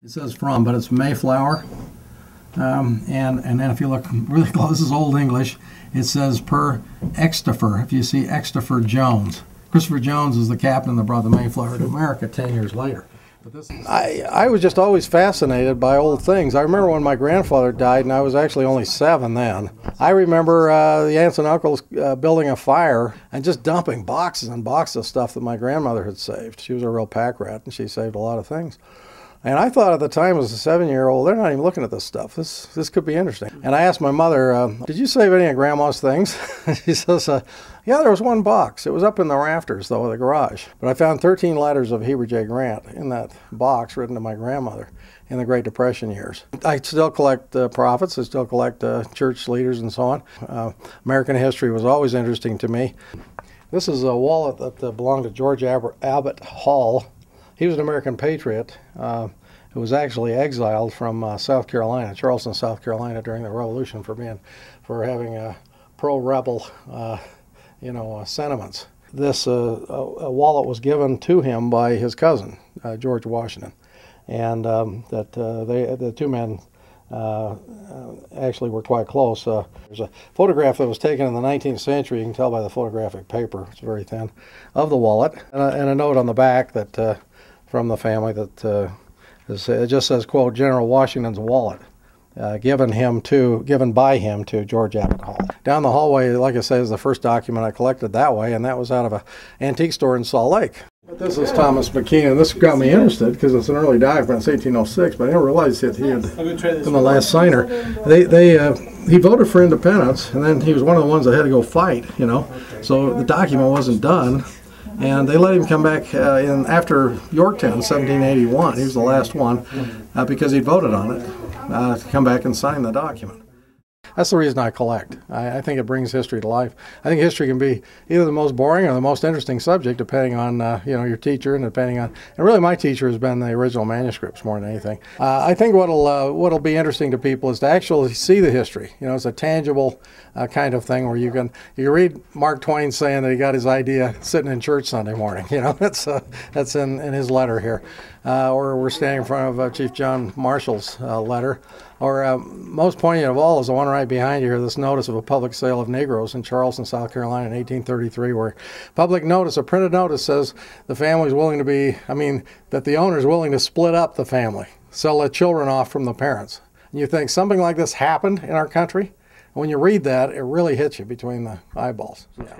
It says from, but it's Mayflower. And then if you look really close, this is Old English, it says per Extifer, if you see Extifer Jones. Christopher Jones is the captain that brought the Mayflower to America 10 years later. I was just always fascinated by old things. I remember when my grandfather died, and I was actually only 7 then. I remember the aunts and uncles building a fire and just dumping boxes and boxes of stuff that my grandmother had saved. She was a real pack rat, and she saved a lot of things. And I thought at the time, as a 7-year-old, they're not even looking at this stuff. This could be interesting. And I asked my mother, did you save any of Grandma's things? She says, yeah, there was one box. It was up in the rafters, though, of the garage. But I found 13 letters of Heber J. Grant in that box written to my grandmother in the Great Depression years. I still collect prophets. I still collect church leaders and so on. American history was always interesting to me. This is a wallet that belonged to George Abbott Hall. He was an American patriot who was actually exiled from South Carolina, Charleston, South Carolina, during the Revolution for having pro-rebel, sentiments. This wallet was given to him by his cousin, George Washington, and the two men actually were quite close. There's a photograph that was taken in the 19th century. You can tell by the photographic paper, it's very thin, of the wallet, and a note on the back that from the family that it just says, quote, General Washington's wallet, given by him to George Abbott Hall. Down the hallway, like I say, is the first document I collected that way, and that was out of an antique store in Salt Lake. This is Thomas McKean, and this got me interested because it's an early document. It's 1806, but I didn't realize that he had been the last signer. He voted for independence, and then he was one of the ones that had to go fight, so the document wasn't done. And they let him come back after Yorktown, 1781. He was the last one because he voted on it to come back and sign the document. That's the reason I collect. I think it brings history to life. I think history can be either the most boring or the most interesting subject, depending on your teacher, and and really my teacher has been the original manuscripts more than anything. I think what'll be interesting to people is to actually see the history. It's a tangible kind of thing where you can read Mark Twain saying that he got his idea sitting in church Sunday morning. That's in his letter here, or we're standing in front of Chief John Marshall's letter. Or most poignant of all is the one right behind you here, this notice of a public sale of Negroes in Charleston, South Carolina in 1833, where public notice, a printed notice, says the family's willing to that the owner's willing to split up the family, sell the children off from the parents. And you think something like this happened in our country? When you read that, it really hits you between the eyeballs. Yeah.